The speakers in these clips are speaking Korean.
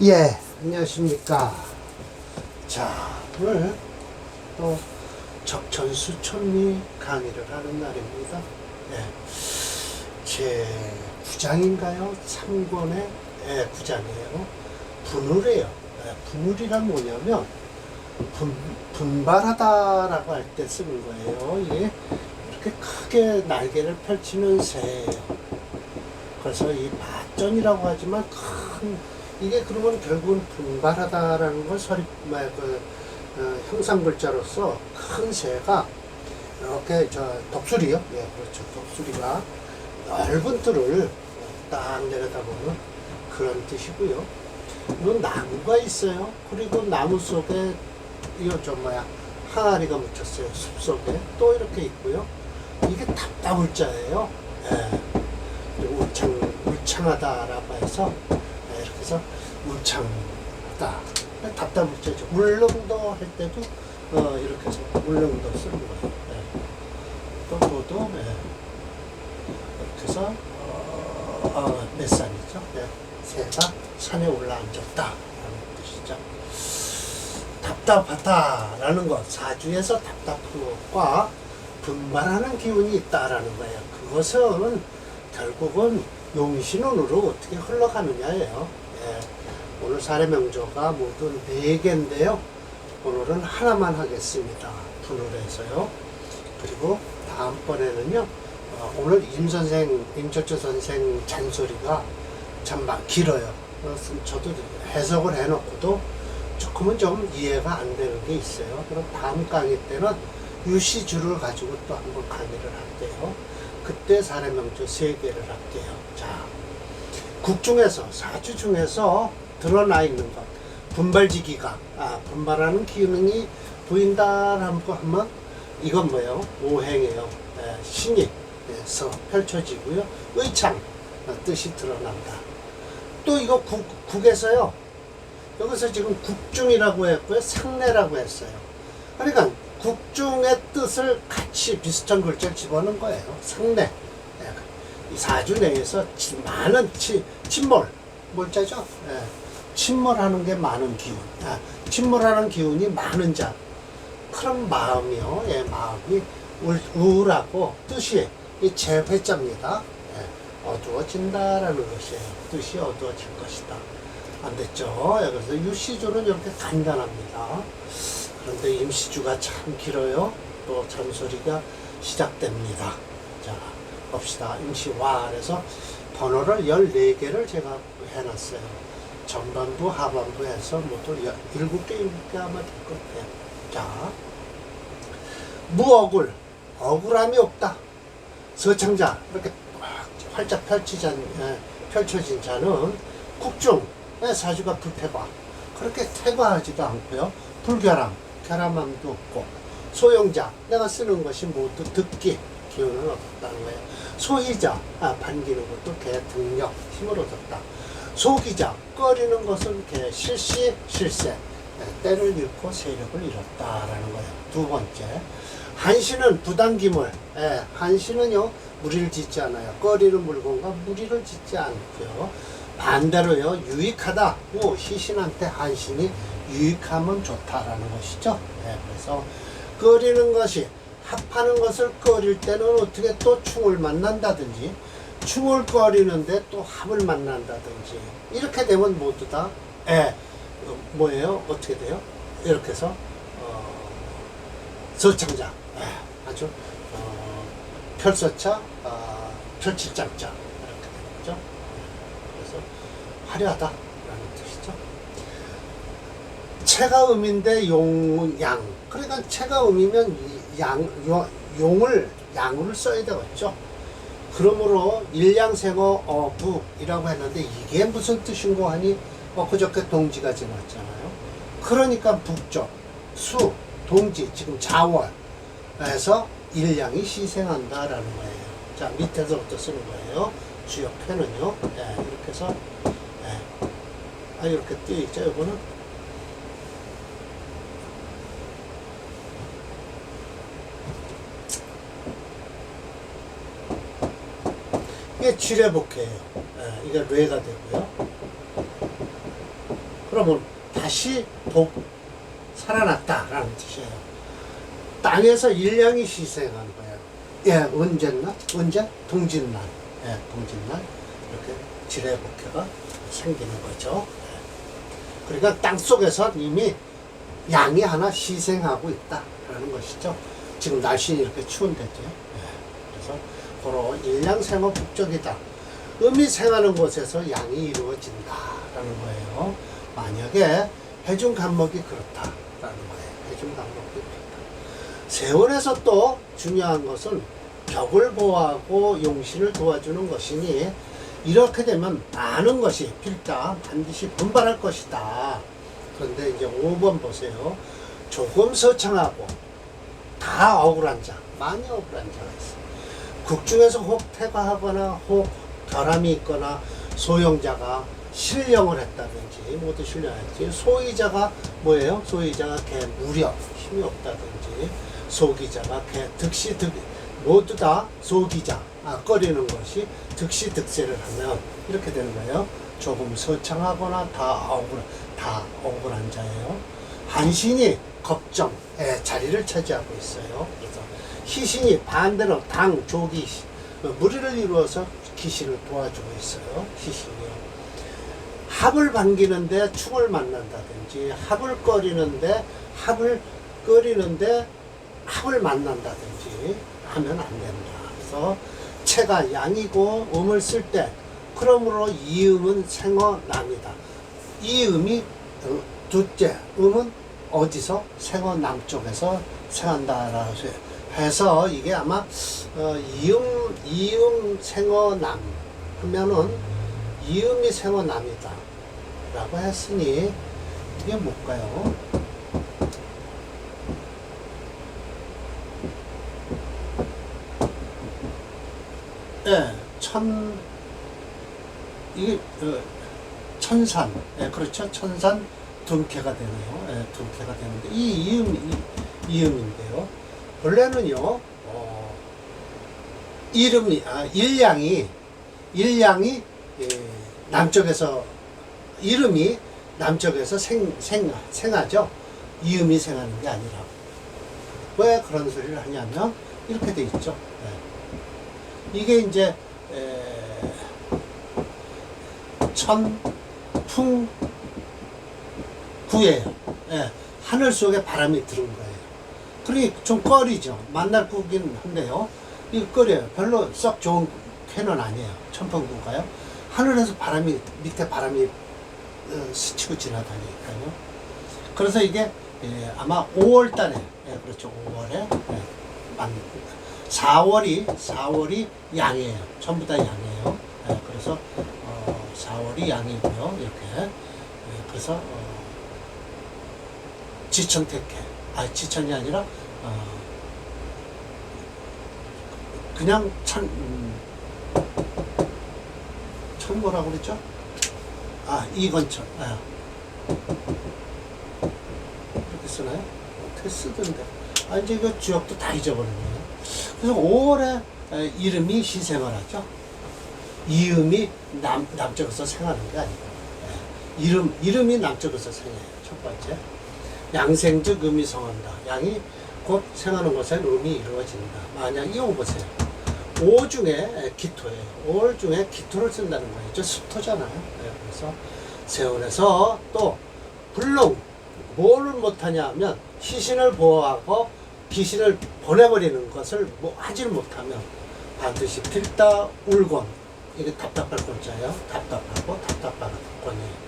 예, 안녕하십니까. 자, 오늘 또 적천수천리 강의를 하는 날입니다. 예, 제 9장인가요? 3권의 예, 9장이에요. 분울이에요. 예, 분울이란 뭐냐면 분발하다라고 할 때 쓰는 거예요. 이게 이렇게 크게 날개를 펼치는 새예요. 그래서 이 마전이라고 하지만 이게 그러면 결국은 분발하다라는 걸 형상글자로서 큰 새가 이렇게 독수리요? 예, 그렇죠. 독수리가 넓은 뜰을 딱 내려다보는 그런 뜻이고요. 이건 나무가 있어요. 그리고 나무 속에 이거 항아리가 묻혔어요. 숲 속에 또 이렇게 있고요. 이게 답답울자예요. 예. 울창하다라고 해서 이렇게 해서 울창하다 답답울자죠. 울릉도 할 때도 이렇게 해서 울릉도 쓰는 거예요. 예. 또 이렇게 해서 몇 산이죠? 예. 새가 산에 올라앉았다 라는 뜻이죠. 답답하다라는 것, 사주에서 답답한 것과 분발하는 기운이 있다라는 거예요. 그것은 결국은 용신운으로 어떻게 흘러가느냐예요. 예. 오늘 사례명조가 모두 4개인데요. 오늘은 하나만 하겠습니다. 분울에서요. 그리고 다음번에는요. 오늘 임철주 선생 잔소리가 참 길어요. 그래서 저도 해석을 해놓고도 조금은 좀 이해가 안 되는 게 있어요. 그럼 다음 강의 때는 유시주를 가지고 또 한번 강의를 할게요. 그때 사례명조 3개를 할게요. 자, 국중에서, 사주 중에서 드러나 있는 것. 분발지기가, 분발하는 기능이 보인다라고 하면, 이건 뭐예요? 오행이에요. 신입에서 펼쳐지고요. 의창, 뜻이 드러난다. 또 이거 국에서요. 여기서 지금 국중이라고 했고요. 상례라고 했어요. 그러니까 국중의 뜻을 같이 비슷한 글자를 집어넣은 거예요. 상례. 이 사주 내에서 많은 침몰, 몰자죠? 예. 침몰하는 게 많은 기운. 침몰하는 기운이 많은 자. 그런 마음이요. 예, 마음이 우울하고 뜻이 이 재회자입니다. 예. 어두워진다라는 것이에요. 뜻이 어두워질 것이다. 안 됐죠? 예, 그래서 유시주는 이렇게 간단합니다. 그런데 임시주가 참 길어요. 또 잔소리가 시작됩니다. 자, 봅시다. 임시와 그래서 번호를 14개를 제가 해놨어요. 전반부, 하반부 해서 모두 7개 아마 될 것 같아요. 자, 무억울, 억울함이 없다. 서창자, 이렇게 활짝 펼쳐진 자는 국중, 사주가 불태과. 그렇게 태과하지도 않고요. 불결함, 결함함도 없고. 소용자, 내가 쓰는 것이 모두 듣기, 기운은 없다는 거예요. 소희자, 반기는 것도 개 등력, 힘을 얻었다. 소기자, 꺼리는 것은 개 실시, 실세, 때를 잃고 세력을 잃었다라는 거예요. 두 번째, 한시는 부당기물, 한시는요, 무리를 짓지 않아요. 꺼리는 물건과 무리를 짓지 않고요. 반대로요, 유익하다. 시신한테 한신이 유익하면 좋다라는 것이죠. 그래서 꺼리는 것이 합하는 것을 꺼릴 때는 어떻게 또 충을 만난다든지 충을 꺼리는데 또 합을 만난다든지 이렇게 되면 모두 다 뭐예요? 어떻게 돼요? 이렇게 해서 서창자 아주 펼서차 펼칠장자 이렇게 되는 거죠. 그래서 화려하다라는 뜻이죠. 체가 음인데 용, 양. 그러니까 체가 음이면 용을 양으로 써야 되겠죠. 그러므로 일양생어 어부이라고 했는데 이게 무슨 뜻인고 하니 그저께 동지가 지났잖아요. 그러니까 북쪽 수 동지 지금 자월에서 일양이 희생한다라는 거예요. 자, 밑에서부터 쓰는 거예요. 주역편은요. 이렇게 해서 이렇게 띄어 있죠. 이거는 이게 지뢰복해예요. 이게 뇌가 되고요. 그러면 다시 살아났다라는 뜻이에요. 땅에서 일량이 희생한 거예요. 예, 언제나? 언제? 동짓날. 예, 동짓날. 이렇게 지뢰복회가 생기는 거죠. 예. 그러니까 땅 속에서 이미 양이 하나 희생하고 있다라는 것이죠. 지금 날씨 이렇게 추운데죠. 예. 그래서 고로 일량생어 북적이다. 음이 생하는 곳에서 양이 이루어진다라는 거예요. 만약에 해중 간목이 그렇다라는 거예요. 해중 간목이 그렇다. 세원에서 또 중요한 것은 벽을 보호하고 용신을 도와주는 것이니 이렇게 되면 많은 것이 필다 반드시 분발할 것이다. 그런데 이제 5번 보세요. 조금 서창하고 다 억울한 자, 많이 억울한 자가 있어요. 국중에서 혹 퇴과하거나 혹 결함이 있거나 소용자가 실령을 했다든지 모두 실령했지. 소이자가 뭐예요? 소이자가 개 무력 힘이 없다든지 소기자가 개 득시 모두 다 소기자 꺼리는 것이 득시 득세를 하면 이렇게 되는 거예요. 조금 서창하거나 다 억울한 자예요. 한신이 겁정의 자리를 차지하고 있어요. 그래서 희신이 반대로 당 조기 무리를 이루어서 기신을 도와주고 있어요. 희신이요. 합을 반기는데 충을 만난다든지 합을 끓이는데 합을 만난다든지 하면 안 된다. 그래서 체가 양이고 음을 쓸 때 그러므로 이음은 생어남이다. 이음이 둘째 음은 어디서 생어 남쪽에서 생한다라고 해서 이게 아마 이음 생어남 하면은 이음이 생어남이다 라고 했으니 이게 뭘까요? 예, 이게 천산, 예, 그렇죠. 천산 둔캐가 되네요. 예, 둔캐가 되는데 이 이음인데요. 원래는요, 일량이 예, 남쪽에서 이름이 남쪽에서 생하죠. 이음이 생하는 게 아니라. 왜 그런 소리를 하냐면 이렇게 돼 있죠. 예. 이게 이제 천풍구예요. 예. 하늘 속에 바람이 들은 거예요. 그러니 좀 꺼리죠. 만날 꾸긴 한데요. 이거 꺼려요. 별로 썩 좋은 쾌는 아니에요. 천풍구가요. 하늘에서 밑에 바람이 스치고 지나다니까요. 그래서 이게 아마 5월 달에, 그렇죠. 5월에 4월이 양이에요. 전부 다 양이에요. 그래서 4월이 양이고요. 이렇게. 그래서 지천택해. 지천이 아니라 그냥 천 뭐라고 그랬죠? 이건천. 이렇게 쓰나요? 어떻게 쓰던데. 이제 이거 지역도 다 잊어버렸네요. 그래서 5월에 이름이 희생을 하죠. 이음이 남쪽에서 생하는 게 아니고, 이름이 남쪽에서 생해요. 첫 번째. 양생즉 음이 성한다. 양이 곧 생하는 것에 음이 이루어진다. 만약 이거 보세요. 5 중에 기토예요. 5월 중에 기토를 쓴다는 거예요. 저 습토잖아요. 그래서 세월에서 또 불능 뭐를 못하냐 하면 희신을 보호하고 귀신을 보내버리는 것을 하지를 못하면 반드시 필다 울곤. 이게 답답할 건자예요. 답답하고 답답한 건이에요.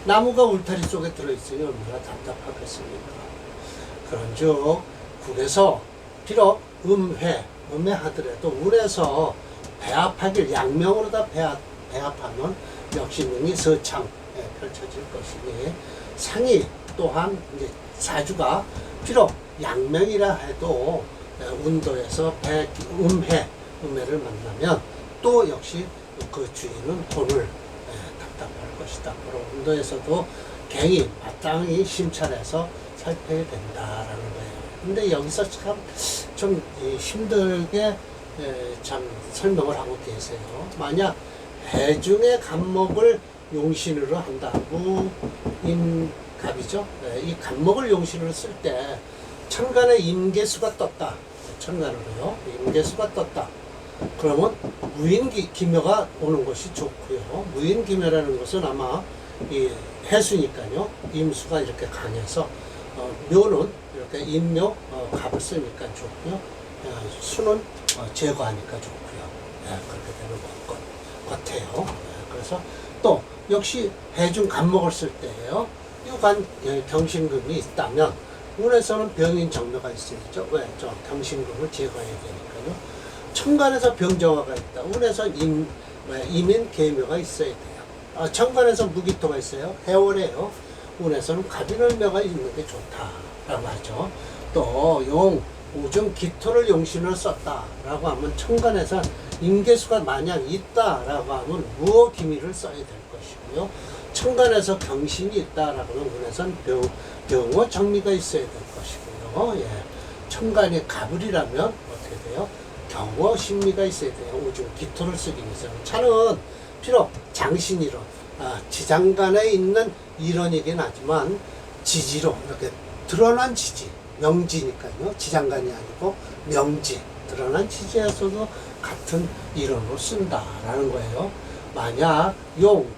나무가 울타리 속에 들어있으니 얼마나 답답하겠습니까? 그런즉 국에서 비록 음해하더라도 운에서 배합하길 양명으로 다 배합하면 역시 능이 서창에 펼쳐질 것이니 상이 또한 이제 사주가 비록 양명이라 해도 운도에서 음해를 만나면 또 역시 그 주인은 돈을 답답할 것이다. 그리고 운도에서도 갱이 마땅히 심찰해서 살펴야 된다라는 거예요. 근데 여기서 좀 힘들게 참 설명을 하고 계세요. 만약 해중의 간목을 용신으로 한다고 임갑이죠. 예, 이 갑목을 용신으로 쓸 때 천간에 임계수가 떴다. 천간으로요. 임계수가 떴다. 그러면 무인기묘가 오는 것이 좋고요. 무인기묘라는 것은 아마 이 해수니까요. 임수가 이렇게 강해서 묘는 이렇게 임묘 갑을 쓰니까 좋고요. 수는 제거하니까 좋고요. 그렇게 되는 것 같아요. 그래서 또 역시 해중 갑목을 쓸 때예요. 유관 경신금이 있다면 운에서는 병인 정묘가 있어야죠. 왜? 저 경신금을 제거해야 되니까요. 천간에서 병정화가 있다. 운에서 임인 계묘가 있어야 돼요. 천간에서 무기토가 있어요. 해월에요. 운에서는 갑인월묘가 있는 게 좋다라고 하죠. 또 용, 우중, 기토를 용신으로 썼다라고 하면 천간에서 임계수가 만약 있다라고 하면 무어 기미를 써야 될 것이고요. 천간에서 경신이 있다라고 하면 운에서는 병어 정미가 있어야 될 것이고요. 예. 천간이 갑을이라면 어떻게 돼요? 경어 신미가 있어야 돼요. 우중, 기토를 쓰기 위해서는. 차는 비록 장신이론, 지장간에 있는 일원이긴 하지만 지지로 이렇게 드러난 지지, 명지니까요. 지장간이 아니고 명지, 드러난 지지에서도 같은 일원으로 쓴다라는 거예요. 만약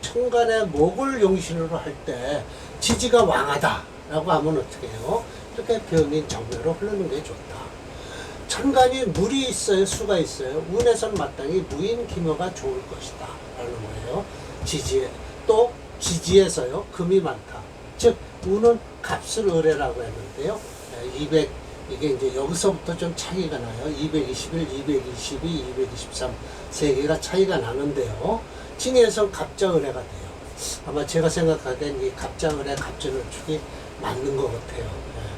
천간의 목을 용신으로 할 때 지지가 왕하다라고 하면 어떻게 해요? 이렇게 병인 정묘로 흐르는 게 좋다. 천간이 물이 있어요, 수가 있어요. 운에선 마땅히 무인 기묘가 좋을 것이다 라는 거예요. 지지에 또 지지에서요 금이 많다. 즉 운은 갑술 을해라고 했는데요. 200 이게 이제 여기서부터 좀 차이가 나요. 221, 222, 223 세 개가 차이가 나는데요. 징해에서 갑자을해가 돼요. 아마 제가 생각하기엔 이 갑자을해 갑전을축이 맞는 것 같아요.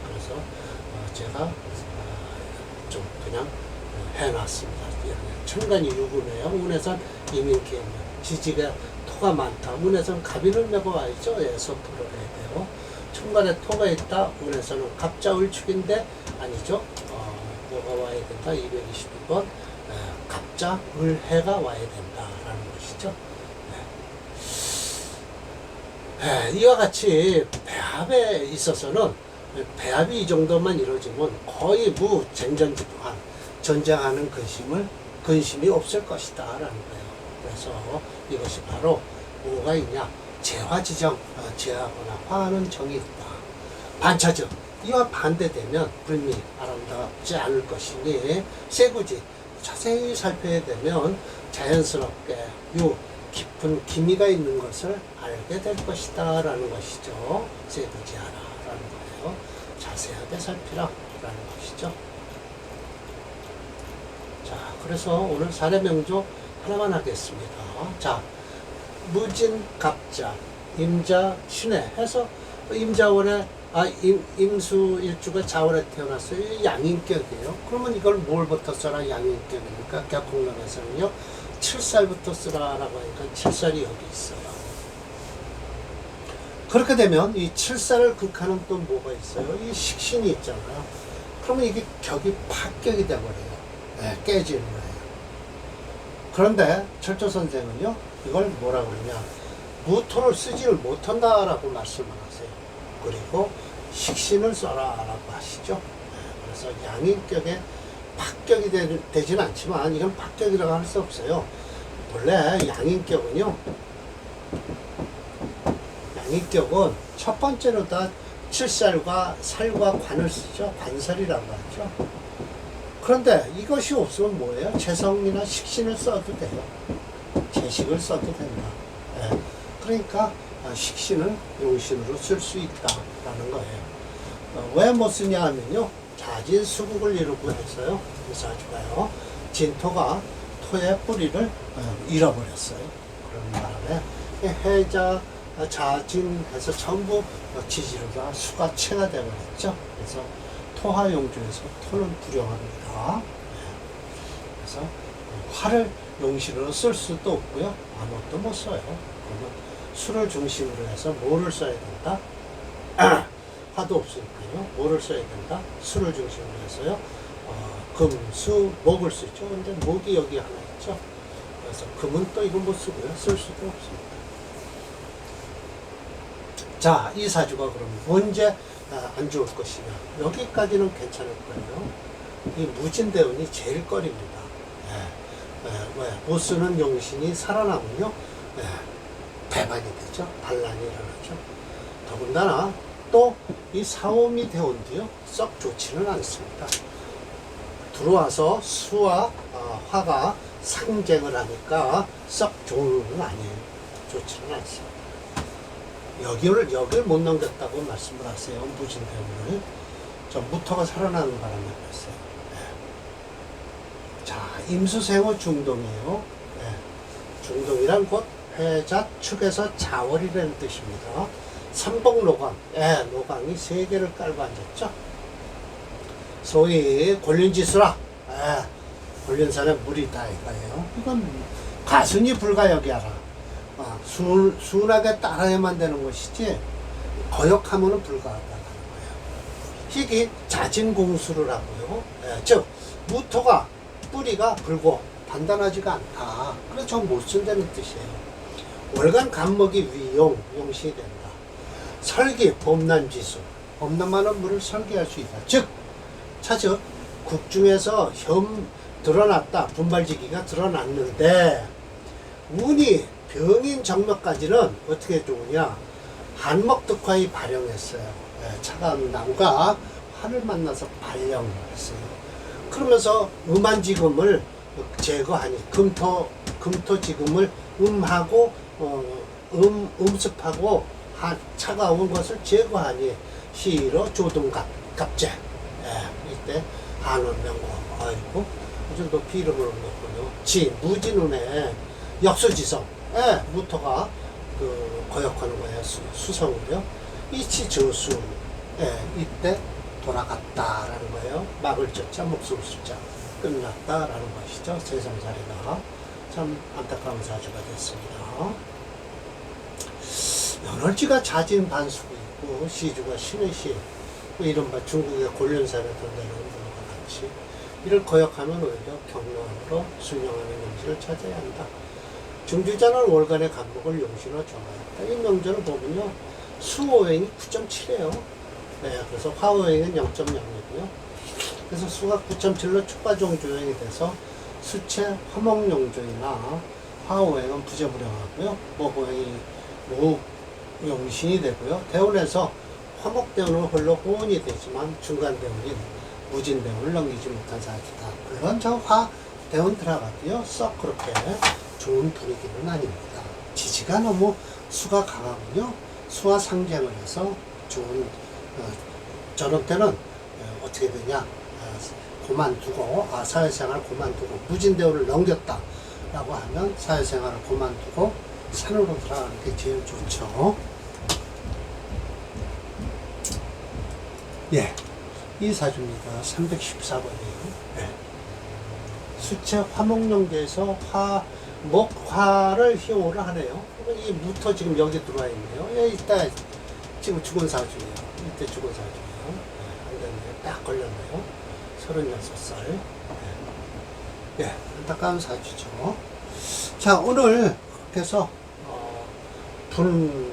그래서 제가 좀 그냥 해놨습니다. 천간이 유군해요. 운에선 이민기예요. 지지가 토가 많다. 운에선 갑인월묘가 와있죠. 소토를 해야 돼요. 천간에 토가 있다. 운에서는 갑자을축인데 아니죠. 뭐가 와야 된다. 222번 갑자을해가 와야 된다라는 것이죠. 이와 같이 배합에 있어서는 배합이 이 정도만 이루어지면 거의 무쟁전지도한 전쟁하는 근심이 없을 것이다 라는 거예요. 그래서 이것이 바로 뭐가 있냐, 재화지정, 재하거나 화하는 정이 있다. 반차적, 이와 반대되면 불미 아름답지 않을 것이니 세구지 자세히 살펴야 되면 자연스럽게 깊은 기미가 있는 것을 알게 될 것이다 라는 것이죠. 세부지하라 라는 거예요. 자세하게 살피라 라는 것이죠. 자, 그래서 오늘 사례명조 하나만 하겠습니다. 자, 무진 갑자 임자 신해 해서 임자월에 임수 일주가 자월에 태어났어요. 양인격이에요. 그러면 이걸 뭘부터 써라? 양인격이니까 격공론에서는요 7살부터 쓰라라고 하니까 7살이 여기 있어요. 그렇게 되면 이 7살을 극하는 또 뭐가 있어요? 이 식신이 있잖아요. 그러면 이게 격이 파격이 돼버려요. 깨지는 거예요. 그런데 철조 선생은요 이걸 뭐라고 그러냐, 무토를 쓰지를 못한다라고 말씀을 하세요. 그리고 식신을 써라라고 하시죠. 그래서 양인격에 파격이 되진 않지만 이건 파격이라고 할 수 없어요. 원래 양인격은 첫 번째로 다 칠살과 살과 관을 쓰죠. 관살이라고 하죠. 그런데 이것이 없으면 뭐예요? 재성이나 식신을 써도 돼요. 재식을 써도 된다. 그러니까 식신을 용신으로 쓸 수 있다라는 거예요. 왜 못 쓰냐 하면요, 자진 수국을 이루고 해서요. 그래서 아주 봐요. 진토가 토의 뿌리를 잃어버렸어요. 그런 바람에 해자 자진해서 전부 지지로 다 수가 체가 되어버렸죠. 그래서 토화용조에서 토는 불용합니다. 그래서 화를 용신으로 쓸 수도 없고요. 아무것도 못 써요. 그러면 수를 중심으로 해서 뭐를 써야 된다? 화도 없으니까요. 뭐를 써야 된다? 수를 중심으로 해서요. 금, 수, 목을 쓰죠. 근데 목이 여기 하나 있죠. 그래서 금은 또 이건 못 쓰고요. 쓸 수도 없습니다. 자, 이 사주가 그럼 언제 안 좋을 것이냐. 여기까지는 괜찮을 거예요. 이 무진대운이 제일 꺼립니다. 왜? 못 쓰는 용신이 살아나면요, 배반이 되죠. 반란이 일어나죠. 더군다나 또 이 사오미 대운도요, 썩 좋지는 않습니다. 들어와서 수와 화가 상쟁을 하니까 썩 좋은 건 아니에요. 좋지는 않습니다. 여기를 못 넘겼다고 말씀을 하세요. 무진대운을. 저 무토가 살아나는 바람에 그랬어요. 자, 임수생호 중동이에요. 중동이란 곧 해자 축에서 자월이라는 뜻입니다. 삼복노강, 노강이 세 개를 깔고 앉았죠. 소위 권륜지수라, 권륜산의 물이다 이거예요. 이건 가순이 불가역이하라. 순하게 따라야만 되는 것이지 거역하면은 불가하다는 거예요. 희기 자진공수를 하고요. 즉 무토가 뿌리가 붉고 단단하지가 않다. 그래서 전 못 쓴다는 뜻이에요. 월간 간목이 위용, 용신이 된다. 설기, 범람지수. 범람하는 물을 설계할 수 있다. 즉, 차즉 국중에서 드러났다. 분발지기가 드러났는데 운이 병인 정묘까지는 어떻게 좋으냐. 한목득화이 발영했어요. 차가운 나무가 화를 만나서 발령했어요. 그러면서 음한지금을 제거하니 금토지금을 음하고 음습하고 차가운 것을 제거하니 시로 조등갑제. 이때 한원명고 아이고 이 정도 비름을 넣었군요. 무진운에 역수지성. 무토가 거역하는 거예요. 수성으로요. 이치 저수. 이때 돌아갔다라는 거예요. 막을 젖자 목숨 숫자 끝났다라는 것이죠. 세상살이가 참 안타까운 사주가 됐습니다. 연월지가 자진 반수고 있고 시주가 신의 시, 이른바 중국의 곤륜산에 던데는 것과 같이 이를 거역하면 오히려 경로한으로 순영하는 용지를 찾아야 한다. 중주자는 월간의 간목을 용신으로 정하였다. 이 명절을 보면요, 수호행이 9.7이에요. 그래서 화호행은 0.0이고요. 그래서 수가 9.7로 축과종조행이 돼서 수체 화목용조이나 화호행은 부재불량하고요. 모호행이 무용신이 되고요. 대운에서 화목대운은 홀로 호운이 되지만 중간대운인 무진대운을 넘기지 못한 사주다. 물론 저 화대운 들어가도요, 썩 그렇게 좋은 분위기는 아닙니다. 지지가 너무 수가 강하군요. 수와 상쟁을 해서 좋은 저런 때는 어떻게 되냐, 그만두고 사회생활 그만두고 무진대운을 넘겼다 라고 하면 사회생활을 그만두고 산으로 들어가는 게 제일 좋죠. 이 사주입니다. 314번이에요. 수체 화목용계에서 목화를 희호를 하네요. 이 무토 지금 여기 들어와 있네요. 이때 지금 죽은 사주예요. 이때 죽은 사주예요. 안 됐네요. 딱 걸렸네요. 36살. 안타까운 사주죠. 자, 오늘 그래서 불울이에요.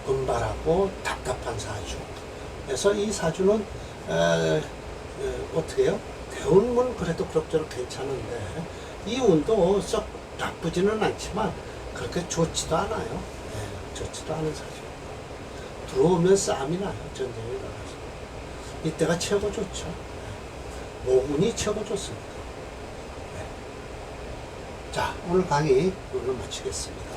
분발하고 답답한 사주. 그래서 이 사주는 어떻게 해요? 대운은 그래도 그럭저럭 괜찮은데 이 운도 썩 나쁘지는 않지만 그렇게 좋지도 않아요. 좋지도 않은 사주. 들어오면 싸움이 나요. 전쟁이 일어나서. 이때가 최고 좋죠. 모군이 최고 좋습니다. 자, 오늘 강의 오늘 마치겠습니다.